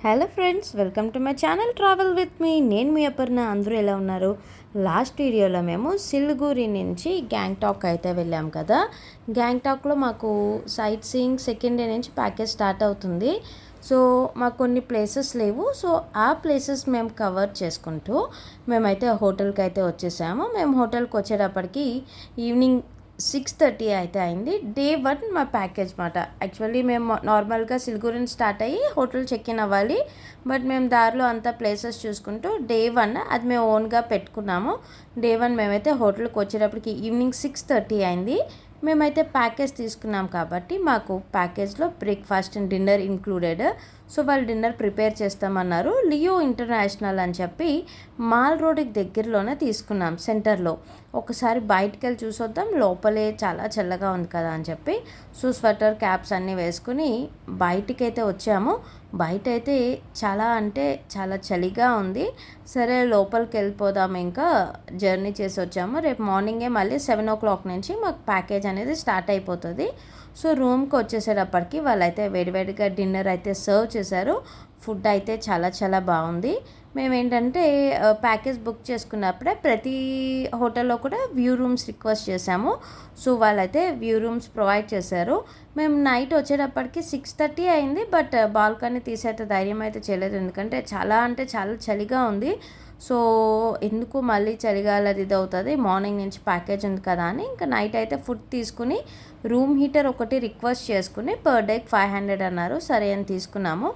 Hello friends, welcome to my channel travel with me. నేను మీ అపర్ణ. అందరూ ఎలా ఉన్నారు? లాస్ట్ వీడియోలో మేము సిలిగురి నుంచి గ్యాంగ్టాక్ అయితే వెళ్ళాం కదా. గ్యాంగ్టాక్లో మాకు సైట్ సీయింగ్ సెకండ్ డే నుంచి ప్యాకేజ్ స్టార్ట్ అవుతుంది. సో మాకు కొన్ని ప్లేసెస్ లేవు. సో ఆ ప్లేసెస్ మేము కవర్ చేసుకుంటూ మేమైతే హోటల్కి అయితే వచ్చేసాము. మేము హోటల్కి వచ్చేటప్పటికి ఈవినింగ్ 6:30 అయితే అయింది. డే 1 మా ప్యాకేజ్ మాట. యాక్చువల్లీ మేము నార్మల్గా సిలిగురి స్టార్ట్ అయ్యి హోటల్ చెక్ ఇన్ అవ్వాలి. బట్ మేము దారిలో అంతా ప్లేసెస్ చూసుకుంటూ డే 1 అది మేము ఓన్గా పెట్టుకున్నాము. డే 1 మేమైతే హోటల్కి వచ్చేటప్పటికి ఈవినింగ్ 6:30 అయింది. మేమైతే ప్యాకేజ్ తీసుకున్నాం కాబట్టి మాకు ప్యాకేజ్లో breakfast and dinner included. So వాళ్ళు డిన్నర్ ప్రిపేర్ చేస్తామన్నారు. లియో ఇంటర్నేషనల్ అని చెప్పి మాల్ రోడ్కి దగ్గరలోనే తీసుకున్నాం, సెంటర్లో. ఒకసారి బయటికి వెళ్ళి చూసొద్దాం, లోపలే చాలా చల్లగా ఉంది కదా అని చెప్పి సో స్వెటర్ క్యాప్స్ అన్నీ వేసుకుని బయటికైతే వచ్చాము. బయట అయితే చాలా అంటే చాలా చలిగా ఉంది. సరే లోపలికి వెళ్ళిపోదాం, ఇంకా జర్నీ చేసి వచ్చాము. రేపు మార్నింగే మళ్ళీ 7 o'clock నుంచి మాకు ప్యాకేజ్ అనేది స్టార్ట్ అయిపోతుంది. సో రూమ్కి వచ్చేసేటప్పటికి వాళ్ళైతే వేడివేడిగా డిన్నర్ అయితే సర్వ్ చేశారు. ఫుడ్ అయితే చాలా చాలా బాగుంది. మేమేంటంటే ప్యాకేజ్ బుక్ చేసుకున్నప్పుడే ప్రతి హోటల్లో కూడా వ్యూ రూమ్స్ రిక్వెస్ట్ చేశాము. సో వాళ్ళైతే వ్యూ రూమ్స్ ప్రొవైడ్ చేశారు. మేము నైట్ వచ్చేటప్పటికి 6:30 అయింది. బట్ బాల్కనీ తీసైతే ధైర్యం అయితే చేయలేదు, ఎందుకంటే చాలా అంటే చాలా చలిగా ఉంది. సో ఎందుకు మళ్ళీ చలిగాలది ఇది అవుతుంది, మార్నింగ్ నుంచి ప్యాకేజ్ ఉంది కదా అని ఇంకా నైట్ అయితే ఫుడ్ తీసుకుని రూమ్ హీటర్ ఒకటి రిక్వెస్ట్ చేసుకుని పర్ డేకి 500 అన్నారు. సరే అని తీసుకున్నాము.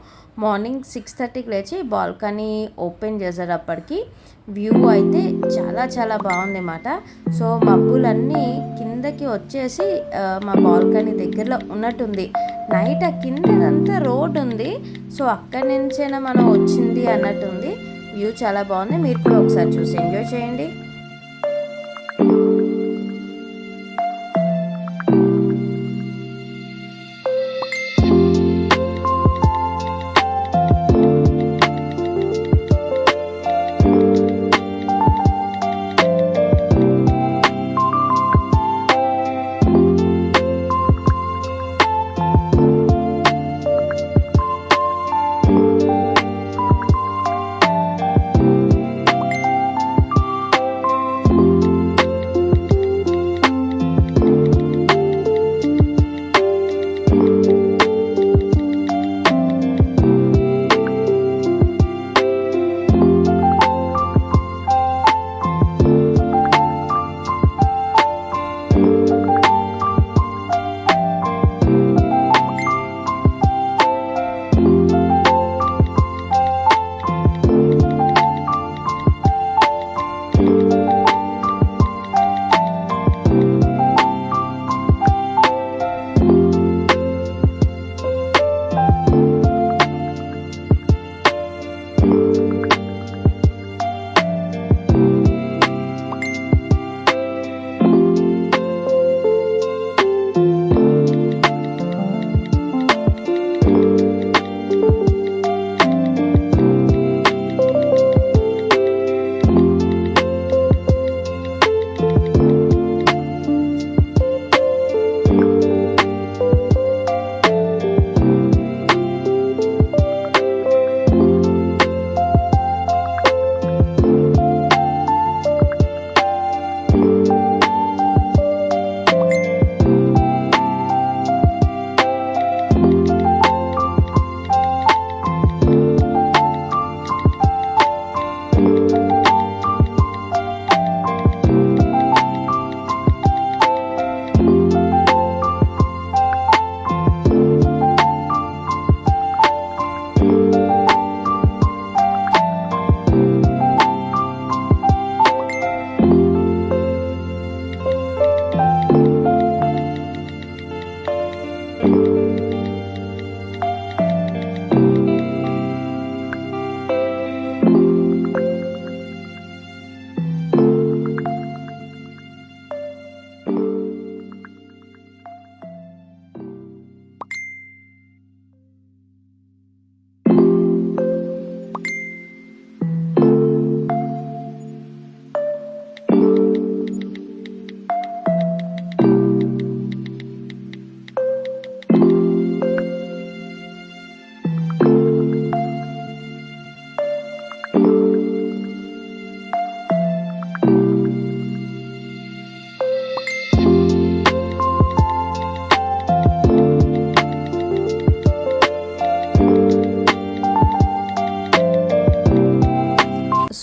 మార్నింగ్ 6:30కి లేచి బాల్కనీ ఓపెన్ చేసేటప్పటికి వ్యూ అయితే చాలా చాలా బాగుంది అన్నమాట. సో మబ్బులన్నీ కిందకి వచ్చేసి మా బాల్కనీ దగ్గరలో ఉన్నట్టుంది. నైట్ ఆ కిందంతా రోడ్ ఉంది. సో అక్కడి నుంచైనా మనం వచ్చింది అన్నట్టుంది. వ్యూ చాలా బాగుంది. మీరు కూడా ఒకసారి చూసి ఎంజాయ్ చేయండి.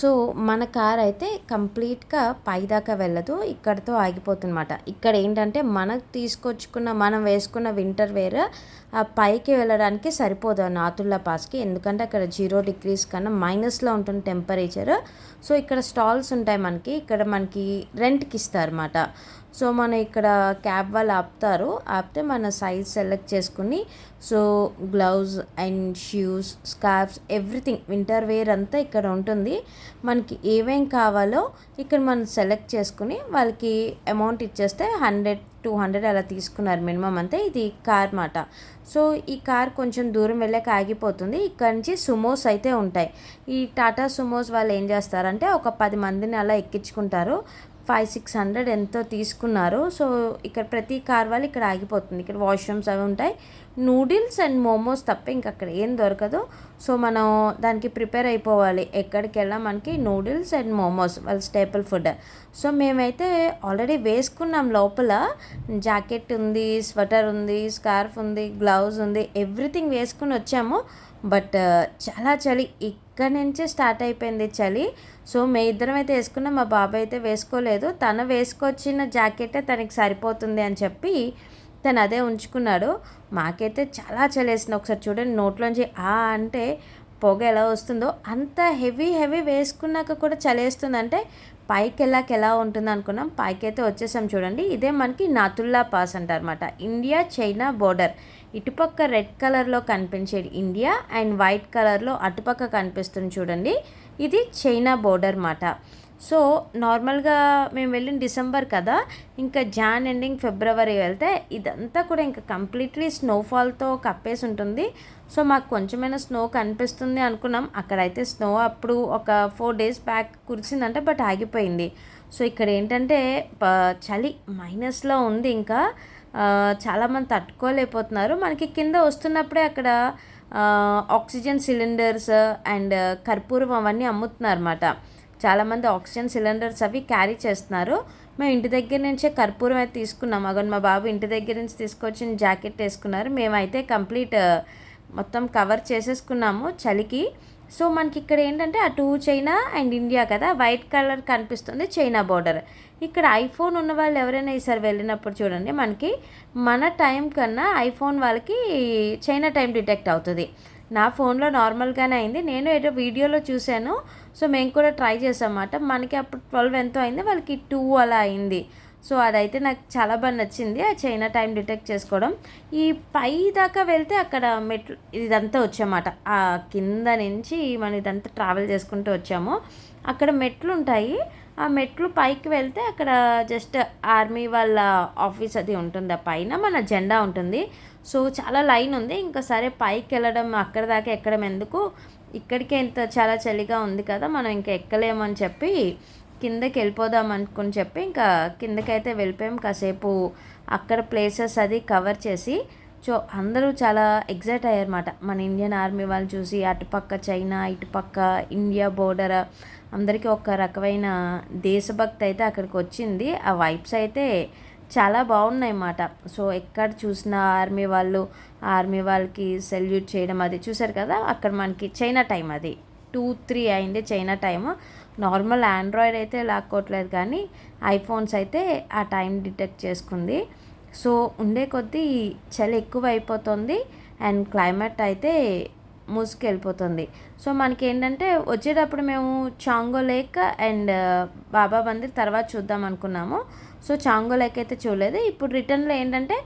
సో మన కార్ అయితే కంప్లీట్గా పైదాకా వెళ్ళదు, ఇక్కడితో ఆగిపోతుందన్నమాట. ఇక్కడ ఏంటంటే మనకు తీసుకొచ్చుకున్న మనం వేసుకున్న వింటర్ వేర్ ఆ పైకి వెళ్ళడానికి సరిపోదు నాతుల్లా పాస్కి, ఎందుకంటే అక్కడ 0 degrees కన్నా మైనస్లో ఉంటుంది టెంపరేచర్. సో ఇక్కడ స్టాల్స్ ఉంటాయి మనకి, ఇక్కడ మనకి రెంట్కి ఇస్తారన్నమాట. సో మనం ఇక్కడ క్యాబ్ వాళ్ళు ఆపితే మన సైజ్ సెలెక్ట్ చేసుకుని, so gloves and shoes, scarves, everything winter wear అంతా ఇక్కడ ఉంటుంది. మనకి ఏమేం కావాలో ఇక్కడ మనం సెలెక్ట్ చేసుకుని వాళ్ళకి అమౌంట్ ఇచ్చేస్తే 100-200 అలా తీసుకున్నారు మినిమం అంతే. ఇది కార్ మాట. సో ఈ కార్ కొంచెం దూరం వెళ్ళాక ఆగిపోతుంది. ఇక్కడ నుంచి సుమోస్ అయితే ఉంటాయి. ఈ టాటా సుమోస్ వాళ్ళు ఏం చేస్తారంటే ఒక 10 మందిని అలా ఎక్కించుకుంటారు. 500-600 ఎంతో తీసుకున్నారు. సో ఇక్కడ ప్రతి కార్ వాళ్ళు ఇక్కడ ఆగిపోతుంది. ఇక్కడ వాష్రూమ్స్ అవి ఉంటాయి. నూడిల్స్ అండ్ మోమోస్ తప్ప ఇంక అక్కడ ఏం దొరకదు. సో మనం దానికి ప్రిపేర్ అయిపోవాలి. ఎక్కడికి వెళ్ళా మనకి నూడిల్స్ అండ్ మోమోస్ వాళ్ళ స్టేపుల్ ఫుడ్. సో మేమైతే ఆల్రెడీ వేసుకున్నాం, లోపల జాకెట్ ఉంది, స్వెటర్ ఉంది, స్కార్ఫ్ ఉంది, గ్లౌజ్ ఉంది, ఎవ్రీథింగ్ వేసుకుని వచ్చాము. బట్ చాలా చలి, ఇక్కడ నుంచే స్టార్ట్ అయిపోయింది చలి. సో మే ఇద్దరం అయితే వేసుకున్నాం, మా బాబాయ్ అయితే వేసుకోలేదు. తను వేసుకొచ్చిన జాకెటే తనకి సరిపోతుంది అని చెప్పి తను అదే ఉంచుకున్నాడు. మాకైతే చాలా చలేసింది. ఒకసారి చూడండి, నోట్లోంచి అంటే పొగ ఎలా వస్తుందో, అంత హెవీ వేసుకున్నాక కూడా చలేస్తుంది. అంటే పైకి వెళ్ళాక ఎలా ఉంటుంది అనుకున్నాం, పైకి అయితే వచ్చేసాం. చూడండి, ఇదే మనకి నాతుల్లా పాస్ అంటారన్నమాట. India China border. ఇటుపక్క రెడ్ కలర్లో కనిపించేది ఇండియా అండ్ వైట్ కలర్లో అటుపక్క కనిపిస్తుంది చూడండి, ఇది చైనా బోర్డర్ మాట. సో నార్మల్గా మేము వెళ్ళిన డిసెంబర్ కదా, ఇంకా జాన్ ఎండింగ్ ఫిబ్రవరి వెళ్తే ఇదంతా కూడా ఇంకా కంప్లీట్లీ స్నోఫాల్తో కప్పేసి ఉంటుంది. సో మాకు కొంచెమైనా స్నో కనిపిస్తుంది అనుకున్నాం. అక్కడైతే స్నో అప్పుడు ఒక 4 days బ్యాక్ కురిసిందంటే, బట్ ఆగిపోయింది. సో ఇక్కడ ఏంటంటే చలి మైనస్లో ఉంది. ఇంకా చాలామంది తట్టుకోలేకపోతున్నారు. మనకి కింద వస్తున్నప్పుడే అక్కడ ఆక్సిజన్ సిలిండర్స్ అండ్ కర్పూరం అవన్నీ అమ్ముతున్నారు అన్నమాట. చాలామంది ఆక్సిజన్ సిలిండర్స్ అవి క్యారీ చేస్తున్నారు. మేము ఇంటి దగ్గర నుంచే కర్పూరం అయితే తీసుకున్నాం. అగన్ మా బాబు ఇంటి దగ్గర నుంచి తీసుకొచ్చిన జాకెట్ వేసుకున్నారు. మేమైతే కంప్లీట్ మొత్తం కవర్ చేసేసుకున్నాము చలికి. సో మనకి ఇక్కడ ఏంటంటే అటు చైనా అండ్ ఇండియా కదా, వైట్ కలర్ కనిపిస్తుంది చైనా బోర్డర్. ఇక్కడ ఐఫోన్ ఉన్న వాళ్ళు ఎవరైనా ఈసారి వెళ్ళినప్పుడు చూడండి, మనకి మన టైం కన్నా ఐఫోన్ వాళ్ళకి చైనా టైం డిటెక్ట్ అవుతుంది. నా ఫోన్లో నార్మల్గానే అయింది, నేను ఏదో వీడియోలో చూశాను. సో మేము కూడా ట్రై చేసామన్నమాట. మనకి అప్పుడు 12 ఎంతో అయింది, వాళ్ళకి 2 అలా అయింది. సో అదైతే నాకు చాలా బాగా నచ్చింది, ఆ చైనా టైం డిటెక్ట్ చేసుకోవడం. ఈ పై దాకా వెళ్తే అక్కడ మెట్లు ఇదంతా వచ్చామాట. ఆ కింద నుంచి మనం ఇదంతా ట్రావెల్ చేసుకుంటూ వచ్చాము. అక్కడ మెట్లు ఉంటాయి. ఆ మెట్లు పైకి వెళ్తే అక్కడ జస్ట్ ఆర్మీ వాళ్ళ ఆఫీస్ అది ఉంటుంది. ఆ పైన మన జెండా ఉంటుంది. సో చాలా లైన్ ఉంది. ఇంకా సరే పైకి వెళ్ళడం, అక్కడ దాకా ఎక్కడం ఎందుకు, ఇక్కడికే ఇంత చాలా చలిగా ఉంది కదా, మనం ఇంకా ఎక్కలేమని చెప్పి కిందకి వెళ్ళిపోదాం అనుకుని చెప్పి ఇంకా కిందకైతే వెళ్ళిపోయాం. కాసేపు అక్కడ ప్లేసెస్ అది కవర్ చేసి, సో అందరూ చాలా ఎగ్జైట్ అయ్యారన్నమాట. మన ఇండియన్ ఆర్మీ వాళ్ళు చూసి, అటుపక్క చైనా, ఇటుపక్క ఇండియా బోర్డర్, అందరికీ ఒక రకమైన దేశభక్తి అయితే అక్కడికి వచ్చింది. ఆ వైబ్స్ అయితే చాలా బాగున్నాయి అన్నమాట. సో ఎక్కడ చూసిన ఆర్మీ వాళ్ళకి సెల్యూట్ చేయడం అది చూసారు కదా. అక్కడ మనకి చైనా టైం అది 2-3 అయింది చైనా టైము. నార్మల్ ఆండ్రాయిడ్ అయితే లాక్కోవట్లేదు, కానీ ఐఫోన్స్ అయితే ఆ టైం డిటెక్ట్ చేసుకుంది. సో ఉండే కొద్దీ చలి ఎక్కువ అయిపోతుంది అండ్ క్లైమేట్ అయితే మూసుకెళ్ళిపోతుంది. సో మనకి ఏంటంటే వచ్చేటప్పుడు మేము చాంగో లేక్ అండ్ బాబా మందిర్ తర్వాత చూద్దాం అనుకున్నాము. సో చాంగో లేక్ అయితే చూడలేదు. ఇప్పుడు రిటర్న్లో ఏంటంటే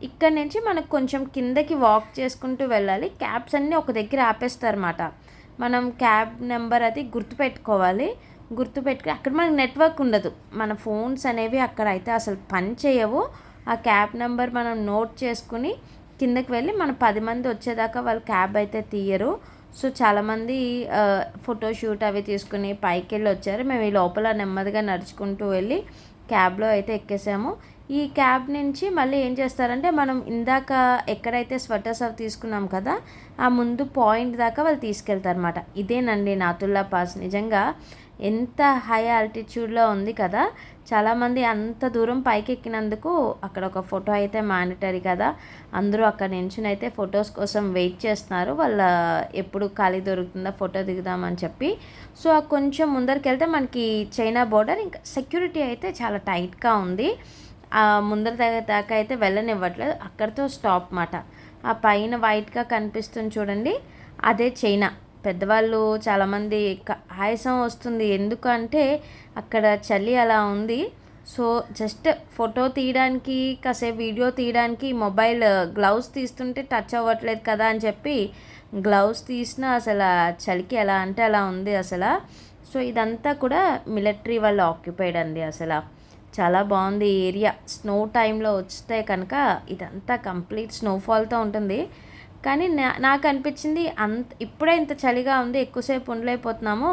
ఇక్కడ నుంచి మనకు కొంచెం కిందకి వాక్ చేసుకుంటూ వెళ్ళాలి. క్యాబ్స్ అన్నీ ఒక దగ్గర ఆపేస్తారన్నమాట. మనం క్యాబ్ నెంబర్ అది గుర్తుపెట్టుకోవాలి. గుర్తుపెట్టుకుని అక్కడ మనకి నెట్వర్క్ ఉండదు, మన ఫోన్స్ అనేవి అక్కడ అయితే అసలు పని చేయవు. ఆ క్యాబ్ నెంబర్ మనం నోట్ చేసుకుని కిందకి వెళ్ళి మన 10 మంది వచ్చేదాకా వాళ్ళు క్యాబ్ అయితే తీయరు. సో చాలామంది ఫోటోషూట్ అవి తీసుకుని పైకి వెళ్ళి వచ్చారు. మేము ఈ లోపల నెమ్మదిగా నడుచుకుంటూ వెళ్ళి క్యాబ్లో అయితే ఎక్కేసాము. ఈ క్యాబ్ నుంచి మళ్ళీ ఏం చేస్తారంటే, మనం ఇందాక ఎక్కడైతే స్వెటర్స్ అవి తీసుకున్నాం కదా, ఆ ముందు పాయింట్ దాకా వాళ్ళు తీసుకెళ్తారన్నమాట. ఇదేనండి నాతుల్లా పాస్. నిజంగా ఎంత హై ఆల్టిట్యూడ్లో ఉంది కదా. చాలామంది అంత దూరం పైకి ఎక్కినందుకు అక్కడ ఒక ఫోటో అయితే మానిటరీ కదా, అందరూ అక్కడ నించుని అయితే ఫొటోస్ కోసం వెయిట్ చేస్తున్నారు. వాళ్ళ ఎప్పుడు ఖాళీ దొరుకుతుందో ఫోటో దిగుదామని చెప్పి. సో కొంచెం ముందరికి వెళ్తే మనకి చైనా బోర్డర్, ఇంకా సెక్యూరిటీ అయితే చాలా టైట్గా ఉంది. ముందర దాకా అయితే వెళ్ళనివ్వట్లేదు, అక్కడితో స్టాప్ మాట. ఆ పైన వైట్గా కనిపిస్తుంది చూడండి, అదే చైనా. పెద్దవాళ్ళు చాలామంది ఆయాసం వస్తుంది, ఎందుకంటే అక్కడ చలి అలా ఉంది. సో జస్ట్ ఫోటో తీయడానికి, కాసేపు వీడియో తీయడానికి మొబైల్ గ్లౌస్ తీస్తుంటే టచ్ అవ్వట్లేదు కదా అని చెప్పి గ్లౌస్ తీసినా అసలు చలికి ఎలా అంటే అలా ఉంది అసలు. సో ఇదంతా కూడా మిలిటరీ వాళ్ళు ఆక్యుపైడ్ అండి. అసలు చాలా బాగుంది ఈ ఏరియా. స్నో టైంలో వస్తే కనుక ఇదంతా కంప్లీట్ స్నోఫాల్తో ఉంటుంది. కానీ నాకు అనిపించింది ఇప్పుడే ఇంత చలిగా ఉంది, ఎక్కువసేపు ఉండలేకపోతున్నాము,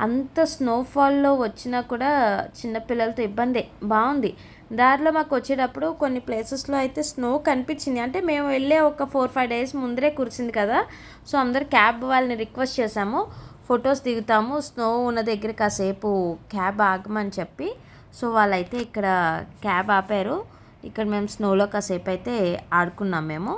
అంత స్నోఫాల్లో వచ్చినా కూడా చిన్నపిల్లలతో ఇబ్బందే. బాగుంది. దారిలో మాకు వచ్చేటప్పుడు కొన్ని ప్లేసెస్లో అయితే స్నో కనిపించింది. అంటే మేము వెళ్ళే ఒక 4-5 డేస్ ముందరే కురిసింది కదా. సో అందరు క్యాబ్ వాళ్ళని రిక్వెస్ట్ చేశాము, ఫొటోస్ దిగుతాము స్నో ఉన్న దగ్గర కాసేపు క్యాబ్ ఆగమని చెప్పి. సో వాళ్ళైతే ఇక్కడ క్యాబ్ ఆపారు. ఇక్కడ మేము స్నోలో కాసేపు అయితే ఆడుకున్నాం మేము.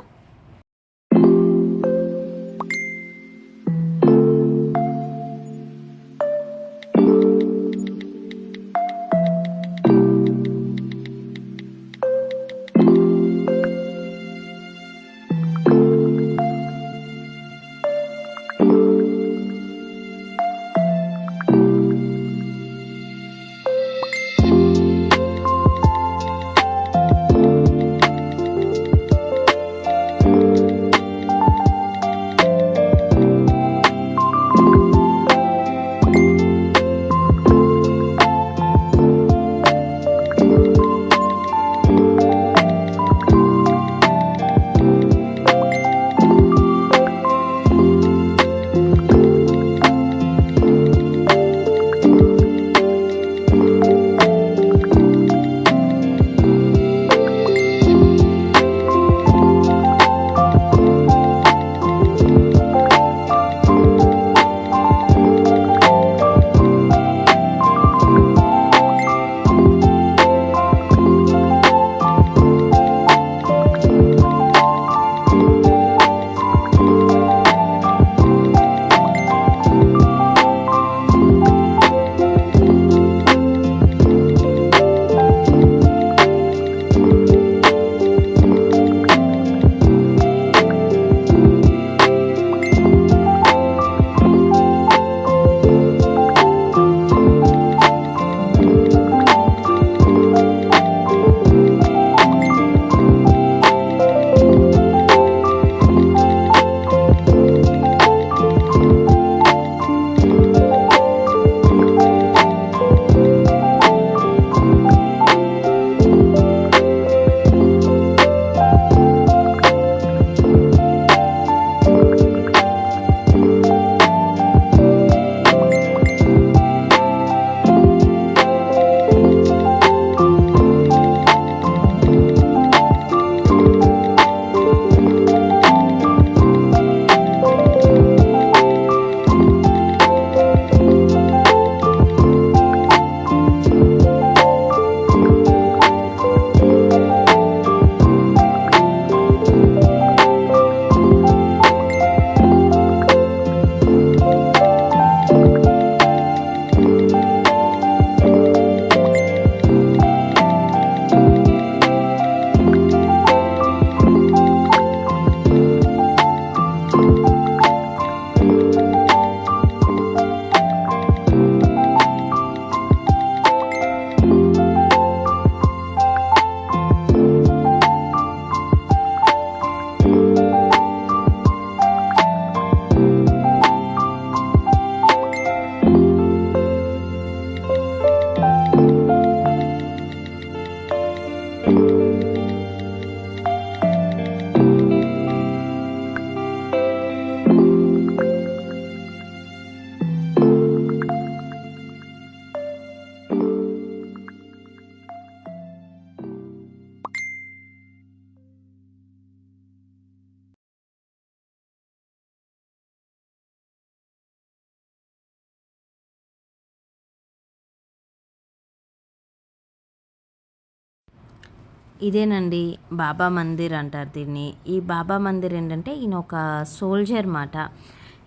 ఇదేనండి బాబా మందిర్ అంటారు దీన్ని. ఈ బాబా మందిర్ ఏంటంటే ఈయన ఒక సోల్జర్ మాట.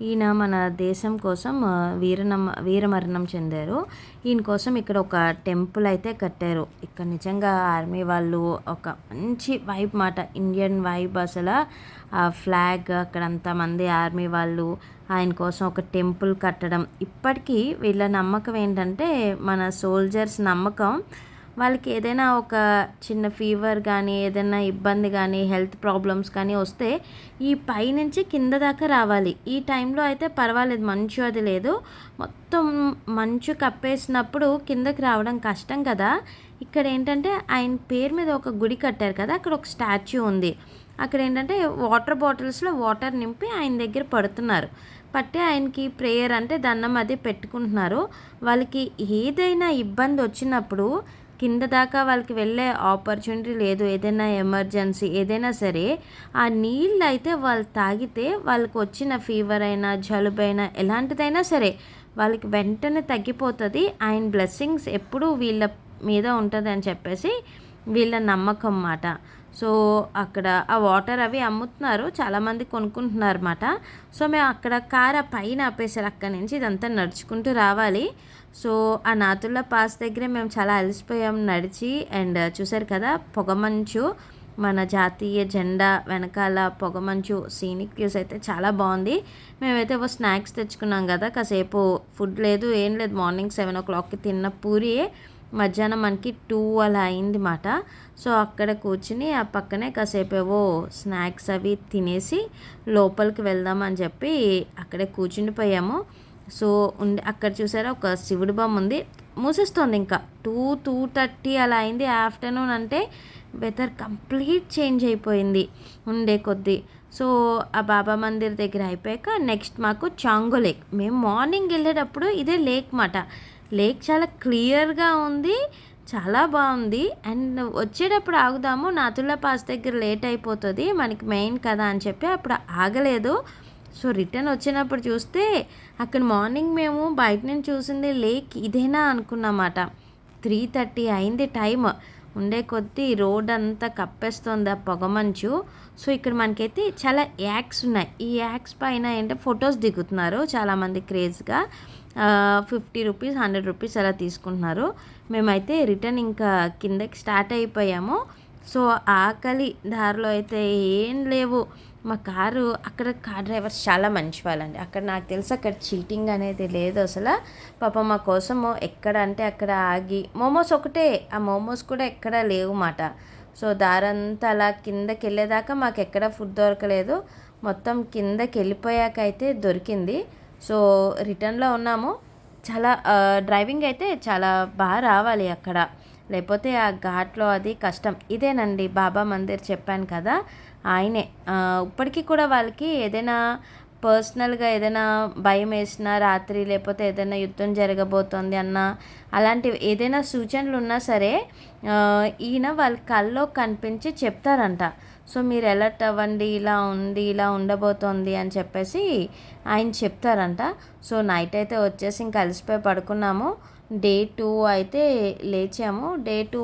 ఈయన మన దేశం కోసం వీరమరణం చెందారు. ఈయన కోసం ఇక్కడ ఒక టెంపుల్ అయితే కట్టారు. ఇక్కడ నిజంగా ఆర్మీ వాళ్ళు ఒక మంచి వైబ్ మాట, ఇండియన్ వైబ్ అసలు. ఆ ఫ్లాగ్ అక్కడ అంతమంది ఆర్మీ వాళ్ళు ఆయన కోసం ఒక టెంపుల్ కట్టడం. ఇప్పటికీ వీళ్ళ నమ్మకం ఏంటంటే మన సోల్జర్స్ నమ్మకం వాళ్ళకి ఏదైనా ఒక చిన్న ఫీవర్ కానీ ఏదైనా ఇబ్బంది కానీ హెల్త్ ప్రాబ్లమ్స్ కానీ వస్తే ఈ పైనుంచి కింద దాకా రావాలి. ఈ టైంలో అయితే పర్వాలేదు, మంచు అది లేదు, మొత్తం మంచు కప్పేసినప్పుడు కిందకి రావడం కష్టం కదా. ఇక్కడ ఏంటంటే ఆయన పేరు మీద ఒక గుడి కట్టారు కదా, అక్కడ ఒక స్టాచ్యూ ఉంది. అక్కడ ఏంటంటే వాటర్ బాటిల్స్లో వాటర్ నింపి ఆయన దగ్గర పడుతున్నారు. పట్టి ఆయనకి ప్రేయర్ అంటే దండం అది పెట్టుకుంటున్నారు. వాళ్ళకి ఏదైనా ఇబ్బంది వచ్చినప్పుడు కింద దాకా వాళ్ళకి వెళ్ళే ఆపర్చునిటీ లేదు. ఏదైనా ఎమర్జెన్సీ ఏదైనా సరే ఆ నీళ్ళు అయితే వాళ్ళు తాగితే వాళ్ళకి వచ్చిన ఫీవర్ అయినా జలుబైనా ఎలాంటిదైనా సరే వాళ్ళకి వెంటనే తగ్గిపోతుంది. ఆయన బ్లెస్సింగ్స్ ఎప్పుడూ వీళ్ళ మీద ఉంటుంది అని చెప్పేసి వీళ్ళ నమ్మకం మాట. సో అక్కడ ఆ వాటర్ అవి అమ్ముతున్నారు, చాలామంది కొనుక్కుంటున్నారు అన్నమాట. సో మేము అక్కడ కార్ పైన ఆపేసారు, అక్కడి నుంచి ఇదంతా నడుచుకుంటూ రావాలి. సో ఆ నాతుల్లా పాస్ దగ్గరే మేము చాలా అలసిపోయాం నడిచి. అండ్ చూసారు కదా పొగమంచు, మన జాతీయ జెండా వెనకాల పొగమంచు సీనిక్ వ్యూస్ అయితే చాలా బాగుంది. మేమైతే ఒక స్నాక్స్ తెచ్చుకున్నాం కదా, కాసేపు ఫుడ్ లేదు ఏం లేదు. మార్నింగ్ 7 o'clockకి తిన్న పూరియే మధ్యాహ్నం మనకి 2 అలా అయింది మాట. సో అక్కడ కూర్చుని ఆ పక్కనే కాసేపు ఏవో స్నాక్స్ అవి తినేసి లోపలికి వెళ్దామని చెప్పి అక్కడే కూర్చుండిపోయాము. సో అక్కడ చూసారా ఒక శివుడి బొమ్మ ఉంది. మూసేస్తుంది ఇంకా 2:30 అలా అయింది ఆఫ్టర్నూన్. అంటే వెదర్ కంప్లీట్ చేంజ్ అయిపోయింది ఉండే కొద్దీ. సో ఆ బాబా మందిర్ దగ్గర అయిపోయాక నెక్స్ట్ మాకు చాంగో లేక్. మేము మార్నింగ్ వెళ్ళేటప్పుడు ఇదే లేక్ మాట. లేక్ చాలా క్లియర్గా ఉంది, చాలా బాగుంది. అండ్ వచ్చేటప్పుడు ఆగుదాము, నాతుల్లా పాస్ దగ్గర లేట్ అయిపోతుంది మనకి మెయిన్ కదా అని చెప్పి అప్పుడు ఆగలేదు. సో రిటర్న్ వచ్చినప్పుడు చూస్తే అక్కడ మార్నింగ్ మేము బయట నుంచి చూసింది లేక్ ఇదేనా అనుకున్నమాట. 3:30 అయింది టైం. ఉండే కొద్దీ రోడ్ అంతా కప్పేస్తుంది ఆ పొగమంచు. సో ఇక్కడ మనకైతే చాలా యాక్స్ ఉన్నాయి. ఈ యాక్స్ పైన ఏంటంటే ఫొటోస్ దిగుతున్నారు చాలామంది క్రేజ్గా. 50 రూపీస్ 100 రూపీస్ అలా తీసుకుంటున్నారు. మేమైతే రిటర్న్ ఇంకా కిందకి స్టార్ట్ అయిపోయాము. సో ఆకలి దారిలో అయితే ఏం లేవు. మా కారు అక్కడ కార్ డ్రైవర్స్ చాలా మంచి వాళ్ళండి. అక్కడ నాకు తెలిసి అక్కడ చీటింగ్ అనేది లేదు అసలు. పాపం మా కోసము ఎక్కడ అంటే అక్కడ ఆగి మోమోస్ ఒకటే, ఆ మోమోస్ కూడా ఎక్కడ లేవు మాట. సో దారంతా అలా కిందకి వెళ్ళేదాకా మాకు ఎక్కడ ఫుడ్ దొరకలేదు. మొత్తం కిందకి వెళ్ళిపోయాక అయితే దొరికింది. సో రిటర్న్లో ఉన్నాము. చాలా డ్రైవింగ్ అయితే చాలా బాగా రావాలి అక్కడ, లేకపోతే ఆ ఘాట్లో అది కష్టం. ఇదేనండి బాబా మందిర్ చెప్పాను కదా, ఆయనే. ఇప్పటికీ కూడా వాళ్ళకి ఏదైనా పర్సనల్గా ఏదైనా భయం వేసినా రాత్రి, లేకపోతే ఏదైనా యుద్ధం జరగబోతోంది అన్న అలాంటివి ఏదైనా సూచనలు ఉన్నా సరే ఈయన వాళ్ళ కల్లో కనిపించి చెప్తారంట. సో మీరు అలర్ట్ అవ్వండి, ఇలా ఉంది, ఇలా ఉండబోతోంది అని చెప్పేసి ఆయన చెప్తారంట. సో నైట్ అయితే వచ్చేసి ఇంకా అలసిపోయి పడుకున్నాము. డే 2 అయితే లేచాము. డే 2